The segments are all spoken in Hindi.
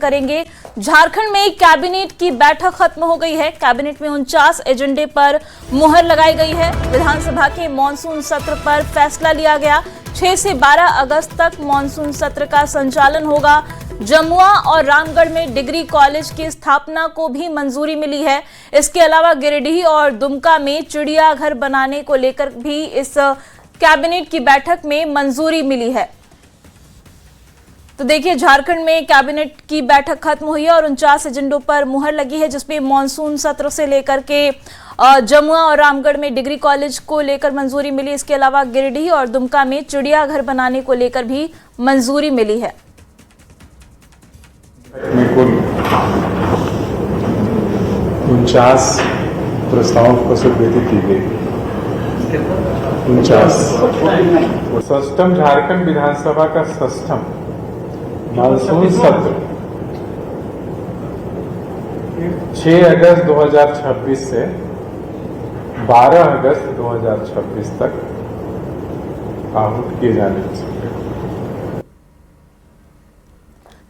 करेंगे। झारखंड में कैबिनेट की बैठक खत्म हो गई है। कैबिनेट में 49 एजेंडे पर मुहर लगाई गई है। विधानसभा के मॉनसून सत्र पर फैसला लिया गया। 6 से 12 अगस्त तक मॉनसून सत्र का संचालन होगा। जमुआ और रामगढ़ में डिग्री कॉलेज की स्थापना को भी मंजूरी मिली है। इसके अलावा गिरिडीह और दुमका में चिड़ियाघर बनाने को लेकर भी इस कैबिनेट की बैठक में मंजूरी मिली है। तो देखिए, झारखंड में कैबिनेट की बैठक खत्म हुई है और 49 एजेंडों पर मुहर लगी है, जिसमें मॉनसून सत्र से लेकर के जमुआ और रामगढ़ में डिग्री कॉलेज को लेकर मंजूरी मिली। इसके अलावा गिरिडीह और दुमका में चिड़ियाघर बनाने को लेकर भी मंजूरी मिली है। में कुल 49 प्रस्तावों को स्वीकृति की गई। 49 षष्ठम झारखंड विधानसभा का षष्ठम मानसून सत्र 6 अगस्त 2026 से 12 अगस्त 2026 तक आहूत किए जाने चाहिए।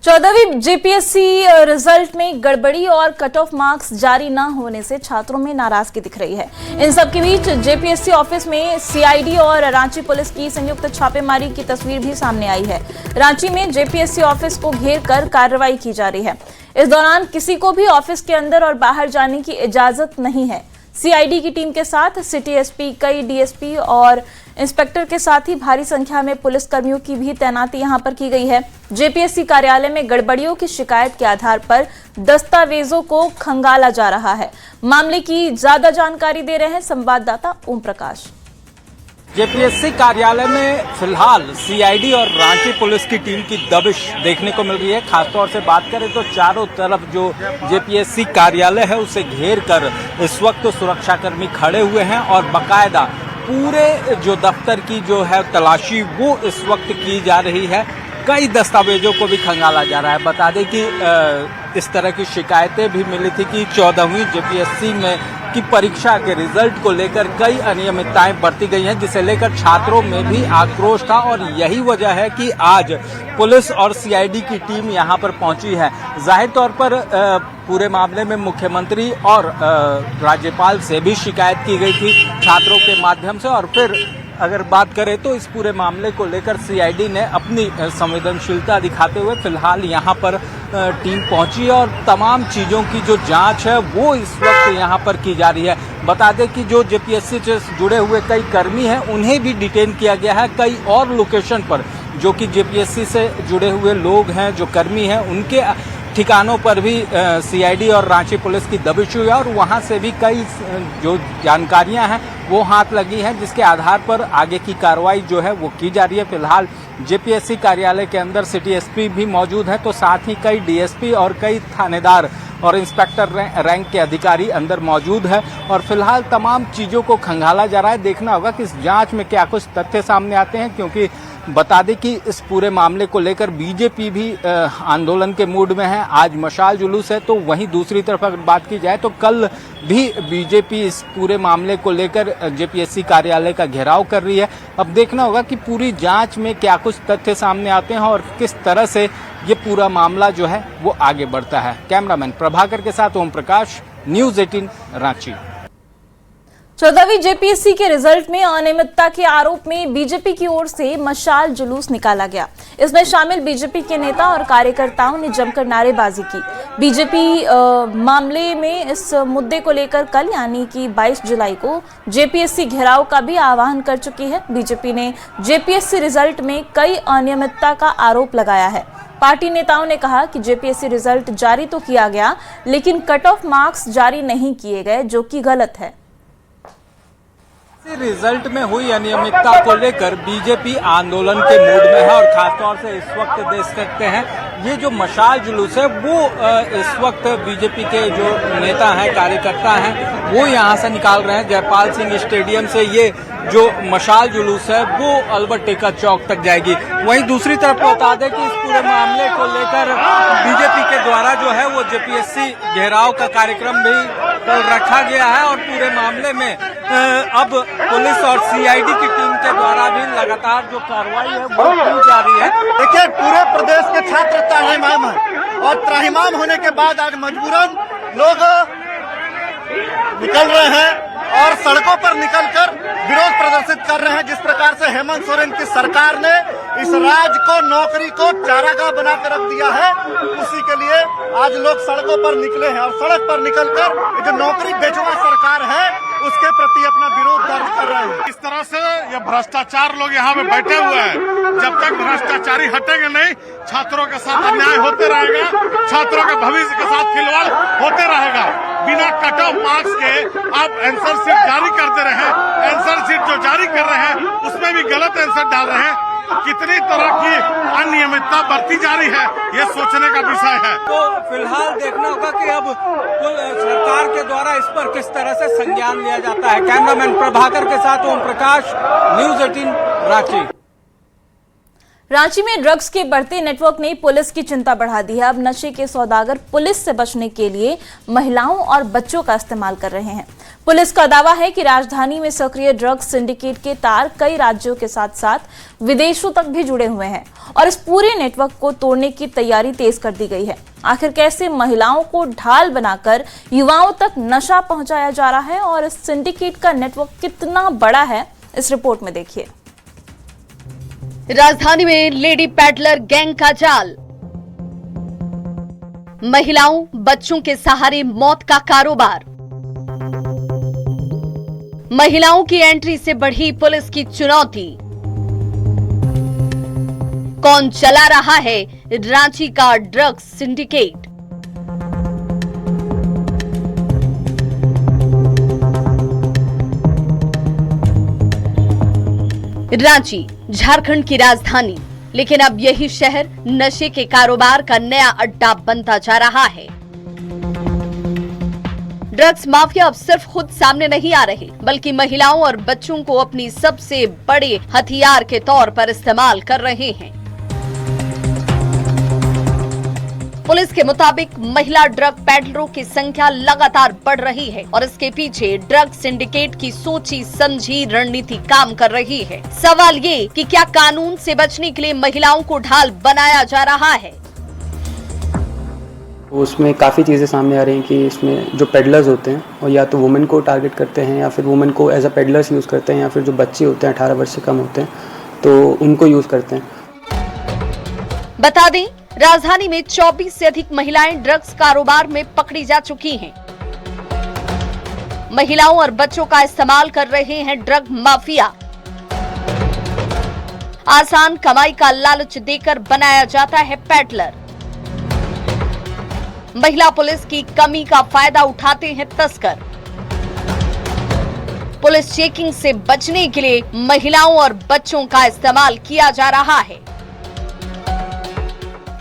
14वीं जेपीएससी रिजल्ट में गड़बड़ी और कट ऑफ मार्क्स जारी न होने से छात्रों में नाराजगी दिख रही है। इन सब के बीच जेपीएससी ऑफिस में सीआईडी और रांची पुलिस की संयुक्त छापेमारी की तस्वीर भी सामने आई है। रांची में जेपीएससी ऑफिस को घेर कर कार्रवाई की जा रही है। इस दौरान किसी को भी ऑफिस के अंदर और बाहर जाने की इजाजत नहीं है। सीआईडी की टीम के साथ सिटी एसपी, कई डीएसपी और इंस्पेक्टर के साथ ही भारी संख्या में पुलिस कर्मियों की भी तैनाती यहां पर की गई है। जेपीएससी कार्यालय में गड़बड़ियों की शिकायत के आधार पर दस्तावेजों को खंगाला जा रहा है। मामले की ज्यादा जानकारी दे रहे हैं संवाददाता ओम प्रकाश। जेपीएससी कार्यालय में फिलहाल सीआईडी और रांची पुलिस की टीम की दबिश देखने को मिल रही है। खासतौर से बात करें तो चारों तरफ जो जेपीएससी कार्यालय है उसे घेर कर इस वक्त सुरक्षाकर्मी खड़े हुए हैं और बाकायदा पूरे जो दफ्तर की जो है तलाशी वो इस वक्त की जा रही है। कई दस्तावेजों को भी खंगाला जा रहा है। बता दें कि इस तरह की शिकायतें भी मिली थी कि 14वीं जेपीएससी में की परीक्षा के रिजल्ट को लेकर कई अनियमितताएं बरती गई हैं, जिसे लेकर छात्रों में भी आक्रोश था और यही वजह है कि आज पुलिस और सीआईडी की टीम यहां पर पहुंची है। जाहिर तौर पर पूरे मामले में मुख्यमंत्री और राज्यपाल से भी शिकायत की गई थी छात्रों के माध्यम से। और फिर अगर बात करें तो इस पूरे मामले को लेकर सीआईडी ने अपनी संवेदनशीलता दिखाते हुए फिलहाल यहां पर टीम पहुंची है और तमाम चीज़ों की जो जांच है वो इस वक्त यहां पर की जा रही है। बता दें कि जो जेपीएससी से जुड़े हुए कई कर्मी हैं उन्हें भी डिटेन किया गया है। कई और लोकेशन पर जो कि जेपीएससी से जुड़े हुए लोग हैं, जो कर्मी हैं, उनके ठिकानों पर भी सीआईडी और रांची पुलिस की दबिश हुई है और वहां से भी कई जो जानकारियां हैं वो हाथ लगी हैं, जिसके आधार पर आगे की कार्रवाई जो है वो की जा रही है। फिलहाल जेपीएससी कार्यालय के अंदर सिटी एसपी भी मौजूद है, तो साथ ही कई डीएसपी और कई थानेदार और इंस्पेक्टर रैंक के अधिकारी अंदर मौजूद है और फिलहाल तमाम चीज़ों को खंगाला जा रहा है। देखना होगा कि इस जांच में क्या कुछ तथ्य सामने आते हैं, क्योंकि बता दें कि इस पूरे मामले को लेकर बीजेपी भी आंदोलन के मूड में है। आज मशाल जुलूस है, तो वहीं दूसरी तरफ अगर बात की जाए तो कल भी बीजेपी इस पूरे मामले को लेकर जेपीएससी कार्यालय का घेराव कर रही है। अब देखना होगा कि पूरी जांच में क्या कुछ तथ्य सामने आते हैं और किस तरह से ये पूरा मामला जो है वो आगे बढ़ता है। कैमरामैन प्रभाकर के साथ ओम प्रकाश, न्यूज़ 18 रांची। 14वीं जेपीएससी के रिजल्ट में अनियमितता के आरोप में बीजेपी की ओर से मशाल जुलूस निकाला गया। इसमें शामिल बीजेपी के नेता और कार्यकर्ताओं ने जमकर नारेबाजी की। बीजेपी मामले में इस मुद्दे को लेकर कल यानी कि 22 जुलाई को जेपीएससी घेराव का भी आह्वान कर चुकी है। बीजेपी ने जेपीएससी रिजल्ट में कई अनियमितता का आरोप लगाया है। पार्टी नेताओं ने कहा कि जेपीएससी रिजल्ट जारी तो किया गया, लेकिन कट ऑफ मार्क्स जारी नहीं किए गए, जो कि गलत है। रिजल्ट में हुई अनियमितता को लेकर बीजेपी आंदोलन के मूड में है और खासतौर से इस वक्त देख सकते हैं ये जो मशाल जुलूस है वो इस वक्त बीजेपी के जो नेता हैं, कार्यकर्ता हैं, वो यहां से निकाल रहे हैं। जयपाल सिंह स्टेडियम से ये जो मशाल जुलूस है वो अल्बर्ट एक्का चौक तक जाएगी। वहीं दूसरी तरफ बता दें कि इस पूरे मामले को लेकर बीजेपी के द्वारा जो है वो जेपीएससी घेराव का कार्यक्रम भी कल रखा गया है और पूरे मामले में अब पुलिस और सीआईडी की टीम के द्वारा भी लगातार जो कार्रवाई है वो की जा रही है। देखिए, पूरे प्रदेश के छात्र ताने माम है और त्राहिमाम होने के बाद आज मजबूरन लोग निकल रहे हैं और सड़कों पर निकलकर विरोध प्रदर्शित कर रहे हैं। जिस प्रकार से हेमंत सोरेन की सरकार ने इस राज्य को, नौकरी को चारागाह बनाकर रख दिया है, उसी के लिए आज लोग सड़कों पर निकले हैं और सड़क पर निकलकर जो नौकरी बेचुआ सरकार है उसके प्रति अपना विरोध दर्ज कर रहे हैं। इस तरह से ये भ्रष्टाचार लोग यहाँ पे बैठे हुए हैं। जब तक भ्रष्टाचारी हटेंगे नहीं, छात्रों के साथ अन्याय होते रहेगा, छात्रों के भविष्य के साथ खिलवाड़ होते रहेगा। बिना कट ऑफ मार्क्स के आप आंसर शीट जारी करते रहे, आंसर शीट जो जारी कर रहे हैं उसमें भी गलत आंसर डाल रहे हैं। कितनी तरह की अनियमितता बढ़ती जा रही है, ये सोचने का विषय है। तो फिलहाल देखना होगा कि अब सरकार के द्वारा इस पर किस तरह से संज्ञान लिया जाता है। कैमरामैन प्रभाकर के साथ ओम प्रकाश, न्यूज़ 18 रांची। रांची में ड्रग्स के बढ़ते नेटवर्क ने पुलिस की चिंता बढ़ा दी है। अब नशे के सौदागर पुलिस से बचने के लिए महिलाओं और बच्चों का इस्तेमाल कर रहे हैं। पुलिस का दावा है कि राजधानी में सक्रिय ड्रग्स सिंडिकेट के तार कई राज्यों के साथ साथ विदेशों तक भी जुड़े हुए हैं और इस पूरे नेटवर्क को तोड़ने की तैयारी तेज कर दी गई है। आखिर कैसे महिलाओं को ढाल बनाकर युवाओं तक नशा पहुंचाया जा रहा है और इस सिंडिकेट का नेटवर्क कितना बड़ा है, इस रिपोर्ट में देखिए। राजधानी में लेडी पैडलर गैंग का जाल, महिलाओं बच्चों के सहारे मौत का कारोबार, महिलाओं की एंट्री से बढ़ी पुलिस की चुनौती। कौन चला रहा है रांची का ड्रग्स सिंडिकेट? रांची झारखंड की राजधानी, लेकिन अब यही शहर नशे के कारोबार का नया अड्डा बनता जा रहा है। ड्रग्स माफिया अब सिर्फ खुद सामने नहीं आ रहे, बल्कि महिलाओं और बच्चों को अपनी सबसे बड़े हथियार के तौर पर इस्तेमाल कर रहे हैं। पुलिस के मुताबिक महिला ड्रग पैडलरों की संख्या लगातार बढ़ रही है और इसके पीछे ड्रग सिंडिकेट की सोची समझी रणनीति काम कर रही है। सवाल ये कि क्या कानून से बचने के लिए महिलाओं को ढाल बनाया जा रहा है? उसमें काफ़ी चीज़ें सामने आ रही हैं कि इसमें जो पेडलर्स होते हैं और या तो वुमेन को टारगेट करते हैं या फिर वुमेन को एज अ पेडलर्स यूज़ करते हैं या फिर जो बच्चे होते हैं 18 वर्ष से कम होते हैं तो उनको यूज़ करते हैं। बता दें, राजधानी में 24 से अधिक महिलाएं ड्रग्स कारोबार में पकड़ी जा चुकी हैं। महिलाओं और बच्चों का इस्तेमाल कर रहे हैं ड्रग माफिया। आसान कमाई का लालच देकर बनाया जाता है पैडलर। महिला पुलिस की कमी का फायदा उठाते हैं तस्कर। पुलिस चेकिंग से बचने के लिए महिलाओं और बच्चों का इस्तेमाल किया जा रहा है।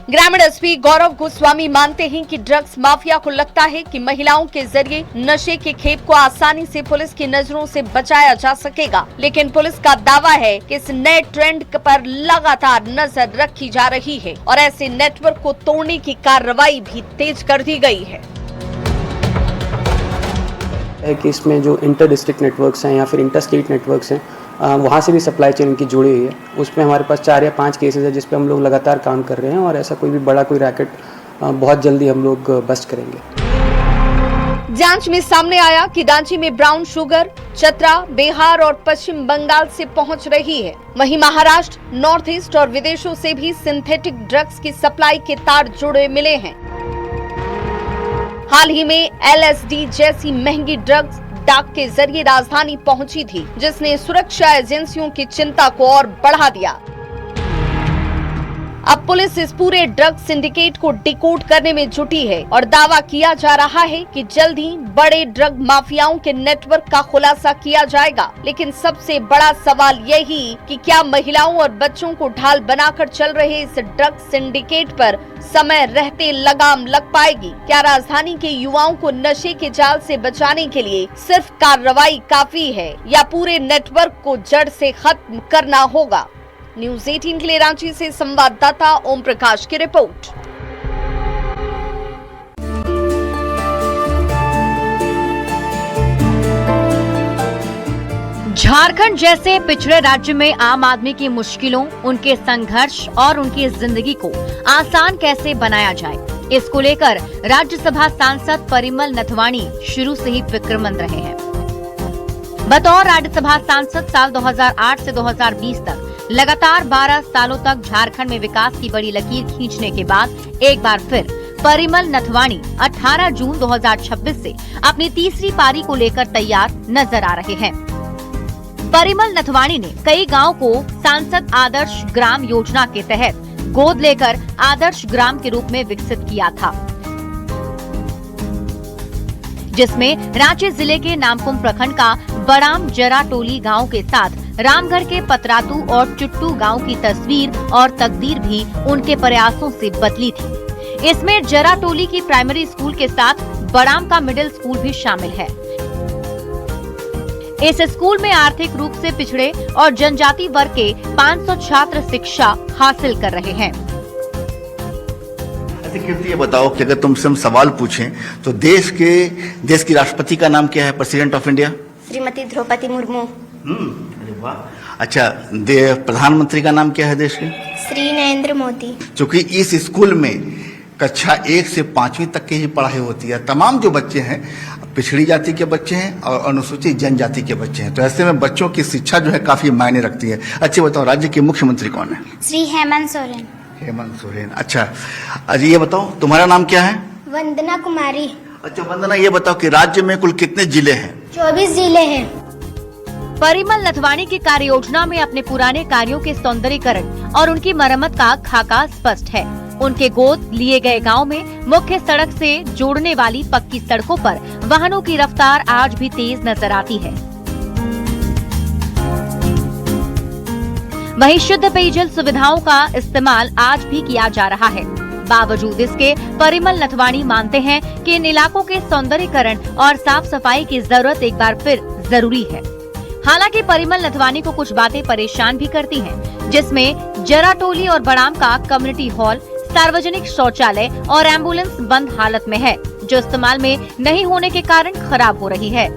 ग्रामीण एसपी गौरव गोस्वामी मानते हैं कि ड्रग्स माफिया को लगता है कि महिलाओं के जरिए नशे के खेप को आसानी से पुलिस की नजरों से बचाया जा सकेगा, लेकिन पुलिस का दावा है कि इस नए ट्रेंड पर लगातार नजर रखी जा रही है और ऐसे नेटवर्क को तोड़ने की कार्रवाई भी तेज कर दी गई है। कि इसमें जो इंटर डिस्ट्रिक्ट नेटवर्क्स हैं या फिर इंटर स्टेट नेटवर्क्स हैं वहाँ से भी सप्लाई चेन उनकी जुड़ी हुई है। उसमें हमारे पास 4 या 5 केसेस है जिस पे हम लोग लगातार काम कर रहे हैं और ऐसा कोई भी बड़ा कोई रैकेट बहुत जल्दी हम लोग बस्ट करेंगे। जांच में सामने आया कि रांची में ब्राउन शुगर चतरा, बिहार और पश्चिम बंगाल से पहुंच रही है। वहीं महाराष्ट्र, नॉर्थ ईस्ट और विदेशों से भी सिंथेटिक ड्रग्स की सप्लाई के तार जुड़े मिले हैं। हाल ही में LSD जैसी महंगी ड्रग्स डाक के जरिए राजधानी पहुंची थी, जिसने सुरक्षा एजेंसियों की चिंता को और बढ़ा दिया। अब पुलिस इस पूरे ड्रग सिंडिकेट को डिकोड करने में जुटी है और दावा किया जा रहा है कि जल्द ही बड़े ड्रग माफियाओं के नेटवर्क का खुलासा किया जाएगा। लेकिन सबसे बड़ा सवाल यही कि क्या महिलाओं और बच्चों को ढाल बनाकर चल रहे इस ड्रग सिंडिकेट पर समय रहते लगाम लग पाएगी? क्या राजधानी के युवाओं को नशे के जाल से बचाने के लिए सिर्फ कार्रवाई काफी है या पूरे नेटवर्क को जड़ से खत्म करना होगा? न्यूज़ 18 के लिए रांची से संवाददाता ओम प्रकाश की रिपोर्ट। झारखंड जैसे पिछड़े राज्य में आम आदमी की मुश्किलों, उनके संघर्ष और उनकी जिंदगी को आसान कैसे बनाया जाए, इसको लेकर राज्यसभा सांसद परिमल नथवाणी शुरू से ही फिक्रमंद रहे हैं। बतौर राज्यसभा सांसद साल 2008 से 2020 तक लगातार 12 सालों तक झारखंड में विकास की बड़ी लकीर खींचने के बाद एक बार फिर परिमल नथवाणी 18 जून 2026 से अपनी तीसरी पारी को लेकर तैयार नजर आ रहे हैं। परिमल नथवाणी ने कई गांव को सांसद आदर्श ग्राम योजना के तहत गोद लेकर आदर्श ग्राम के रूप में विकसित किया था, जिसमें रांची जिले के नामकुम प्रखंड का बड़ाम जरा टोली गांव के साथ रामगढ़ के पतरातू और चुट्टू गांव की तस्वीर और तकदीर भी उनके प्रयासों से बदली थी। इसमें जरा टोली की प्राइमरी स्कूल के साथ बड़ाम का मिडिल स्कूल भी शामिल है। इस स्कूल में आर्थिक रूप से पिछड़े और जनजाति वर्ग के 500 छात्र शिक्षा हासिल कर रहे हैं। कीर्ति, ये बताओ कि अगर तुमसे हम सवाल पूछें तो देश की राष्ट्रपति का नाम क्या है? President of India Shrimati Draupadi Murmu. अरे वाह। अच्छा, प्रधानमंत्री का नाम क्या है देश के? श्री नरेंद्र मोदी। क्योंकि इस स्कूल में कक्षा 1 से 5वीं तक की ही पढ़ाई होती है। तमाम जो बच्चे हैं पिछड़ी जाति के बच्चे हैं और अनुसूचित जनजाति के बच्चे हैं, तो ऐसे में बच्चों की शिक्षा जो है काफी मायने रखती है। अच्छा बताओ, राज्य के मुख्यमंत्री कौन है? श्री हेमंत सोरेन। हेमंत सोरेन। अच्छा, अजय ये बताओ तुम्हारा नाम क्या है? वंदना कुमारी। अच्छा वंदना, ये बताओ कि राज्य में कुल कितने जिले हैं? 24 जिले हैं। परिमल नथवाणी की कार्य योजना में अपने पुराने कार्यों के सौंदर्यीकरण और उनकी मरम्मत का खाका स्पष्ट है। उनके गोद लिए गए गांव में मुख्य सड़क से जोड़ने वाली पक्की सड़कों पर वाहनों की रफ्तार आज भी तेज नजर आती है। वहीं शुद्ध पेयजल सुविधाओं का इस्तेमाल आज भी किया जा रहा है। बावजूद इसके परिमल नथवाणी मानते हैं कि इन इलाकों के सौंदर्यीकरण और साफ सफाई की जरूरत एक बार फिर जरूरी है। हालांकि परिमल नथवाणी को कुछ बातें परेशान भी करती हैं, जिसमें जरा टोली और बड़ाम का कम्युनिटी हॉल, सार्वजनिक शौचालय और एम्बुलेंस बंद हालत में है, जो इस्तेमाल में नहीं होने के कारण खराब हो रही है।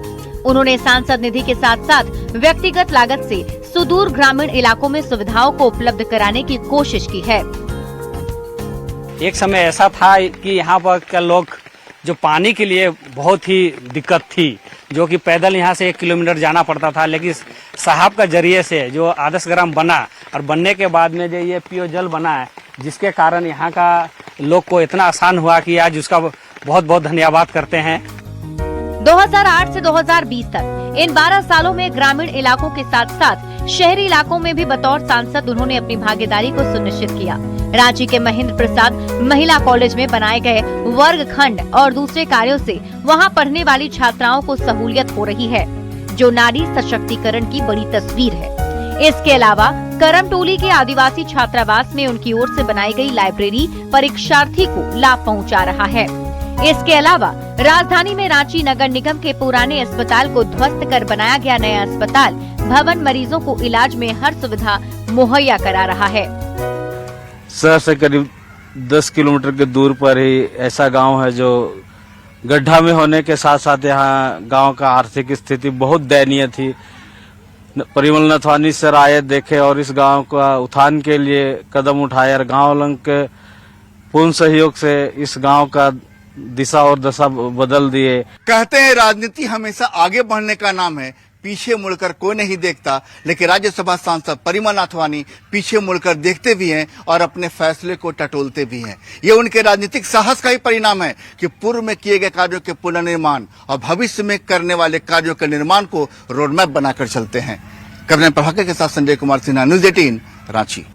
उन्होंने सांसद निधि के साथ साथ व्यक्तिगत लागत से सुदूर ग्रामीण इलाकों में सुविधाओं को उपलब्ध कराने की कोशिश की है। एक समय ऐसा था कि यहाँ पर के लोग जो पानी के लिए बहुत ही दिक्कत थी, जो कि पैदल यहाँ से 1 किलोमीटर जाना पड़ता था, लेकिन साहब का जरिए से जो आदर्श ग्राम बना और बनने के बाद में जो ये पीओ जल बना है, जिसके कारण यहाँ का लोग को इतना आसान हुआ कि आज उसका बहुत बहुत धन्यवाद करते हैं। 2008 से 2020 तक इन 12 सालों में ग्रामीण इलाकों के साथ साथ शहरी इलाकों में भी बतौर सांसद उन्होंने अपनी भागीदारी को सुनिश्चित किया। रांची के महेंद्र प्रसाद महिला कॉलेज में बनाए गए वर्ग खंड और दूसरे कार्यों से वहां पढ़ने वाली छात्राओं को सहूलियत हो रही है, जो नारी सशक्तिकरण की बड़ी तस्वीर है। इसके अलावा करमटोली के आदिवासी छात्रावास में उनकी ओर से बनाई गई लाइब्रेरी परीक्षार्थी को लाभ पहुंचा रहा है। इसके अलावा राजधानी में रांची नगर निगम के पुराने अस्पताल को ध्वस्त कर बनाया गया नया अस्पताल भवन मरीजों को इलाज में हर सुविधा मुहैया करा रहा है। शहर से करीब 10 किलोमीटर के दूर पर ही ऐसा गांव है जो गड्ढा में होने के साथ साथ यहाँ गांव का आर्थिक स्थिति बहुत दयनीय थी। परिमल नथवाणी सर आए, देखे और इस गांव का उत्थान के लिए कदम उठाए और गांव वालों के पूर्ण सहयोग से इस गांव का दिशा और दशा बदल दिए। कहते हैं राजनीति हमेशा आगे बढ़ने का नाम है, पीछे मुड़कर कोई नहीं देखता, लेकिन राज्यसभा सांसद परिमल नथवाणी पीछे मुड़कर देखते भी हैं और अपने फैसले को टटोलते भी हैं। ये उनके राजनीतिक साहस का ही परिणाम है कि पूर्व में किए गए कार्यों के पुनर्निर्माण और भविष्य में करने वाले कार्यों के निर्माण को रोडमैप बनाकर चलते हैं। कैमरा प्रभाकर के साथ संजय कुमार सिन्हा, न्यूज 18 रांची।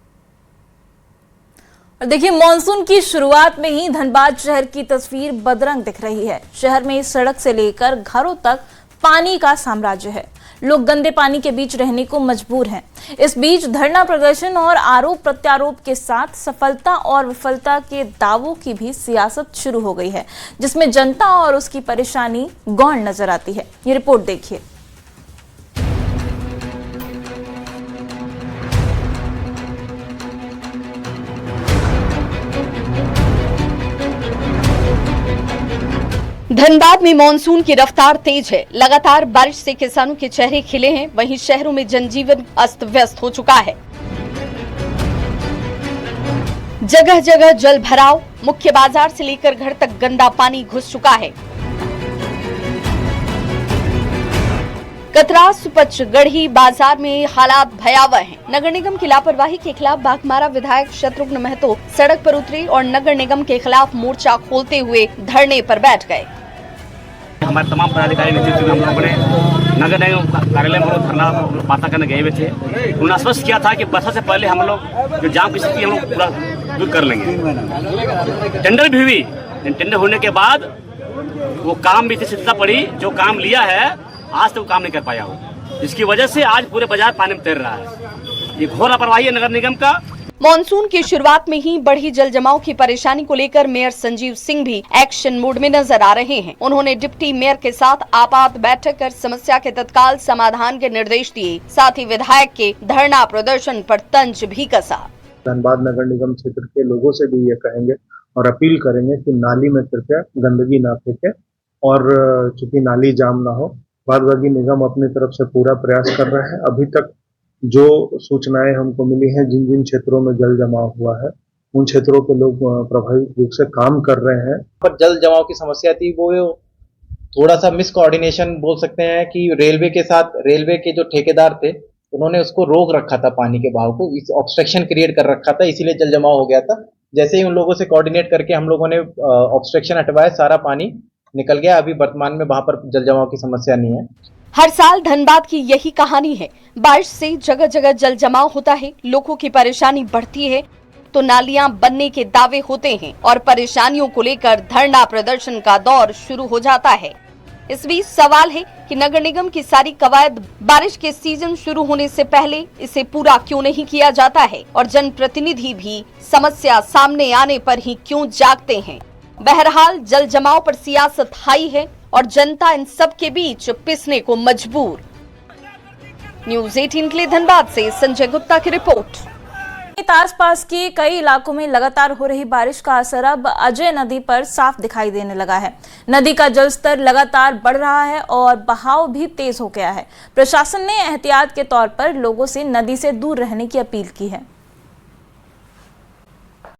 और देखिए, मॉनसून की शुरुआत में ही धनबाद शहर की तस्वीर बदरंग दिख रही है। शहर में सड़क से लेकर घरों तक पानी का साम्राज्य है। लोग गंदे पानी के बीच रहने को मजबूर हैं। इस बीच धरना प्रदर्शन और आरोप प्रत्यारोप के साथ सफलता और विफलता के दावों की भी सियासत शुरू हो गई है, जिसमें जनता और उसकी परेशानी गौण नजर आती है। ये रिपोर्ट देखिए। धनबाद में मानसून की रफ्तार तेज है। लगातार बारिश से किसानों के चेहरे खिले हैं, वहीं शहरों में जनजीवन अस्त व्यस्त हो चुका है। जगह जगह जल भराव, मुख्य बाजार से लेकर घर तक गंदा पानी घुस चुका है। कतरा सुपचगढ़ी बाजार में हालात भयावह हैं। नगर निगम की लापरवाही के खिलाफ बाघमारा विधायक शत्रुघ्न महतो सड़क पर उतरे और नगर निगम के खिलाफ मोर्चा खोलते हुए धरने पर बैठ गए। हमारे तमाम पदाधिकारी नेतृत्व में हम लोगों ने नगर निगम कार्यालय में धरना वार्ता करने गए हुए थे। उन्होंने आश्वस्त किया था कि वर्षा से पहले हम लोग जो जाम की स्थिति हम लोग पूरा दूर कर लेंगे। टेंडर भी हुई, टेंडर होने के बाद वो काम भी शिथिलता पड़ी। जो काम लिया है आज तक तो काम नहीं कर पाया हो, जिसकी वजह से आज पूरे बाजार पानी में तैर रहा है। ये घोर लापरवाही है नगर निगम का। मॉनसून की शुरुआत में ही बढ़ी जल जमाव की परेशानी को लेकर मेयर संजीव सिंह भी एक्शन मोड में नजर आ रहे हैं। उन्होंने डिप्टी मेयर के साथ आपात बैठक कर समस्या के तत्काल समाधान के निर्देश दिए। साथ ही विधायक के धरना प्रदर्शन पर तंज भी कसा। धनबाद नगर निगम क्षेत्र के लोगों से भी ये कहेंगे और अपील करेंगे कि नाली में कृपया गंदगी ना फेंके और चूंकि नाली जाम ना हो। बागबागी निगम अपनी तरफ से पूरा प्रयास कर रहा है। अभी तक जो सूचनाएं हमको मिली हैं, जिन जिन क्षेत्रों में जल जमाव हुआ है उन क्षेत्रों के लोग प्रभावी रूप से काम कर रहे हैं। पर जल जमाव की समस्या थी वो थोड़ा सा मिस कोऑर्डिनेशन बोल सकते हैं कि रेलवे के साथ, रेलवे के जो ठेकेदार थे उन्होंने उसको रोक रखा था, पानी के बहाव को ऑब्स्ट्रक्शन क्रिएट कर रखा था, इसीलिए जल जमाव हो गया था। जैसे ही उन लोगों से कोऑर्डिनेट करके हम लोगों ने ऑब्स्ट्रक्शन हटवाया, सारा पानी निकल गया। अभी वर्तमान में वहां पर जल जमाव की समस्या नहीं है। हर साल धनबाद की यही कहानी है। बारिश से जगह जगह जल जमाव होता है, लोगों की परेशानी बढ़ती है तो नालियां बनने के दावे होते हैं और परेशानियों को लेकर धरना प्रदर्शन का दौर शुरू हो जाता है। इस बीच सवाल है कि नगर निगम की सारी कवायद बारिश के सीजन शुरू होने से पहले इसे पूरा क्यों नहीं किया जाता है और जनप्रतिनिधि भी समस्या सामने आने पर ही क्यों जागते हैं। बहरहाल जल जमाव पर सियासत हाई है और जनता इन सब के बीच पिसने को मजबूर। न्यूज़ 18 के लिए धनबाद से संजय गुप्ता की रिपोर्ट। आसपास के कई इलाकों में लगातार हो रही बारिश का असर अब अजय नदी पर साफ दिखाई देने लगा है। नदी का जलस्तर लगातार बढ़ रहा है और बहाव भी तेज हो गया है। प्रशासन ने एहतियात के तौर पर लोगों से नदी से दूर रहने की अपील की है।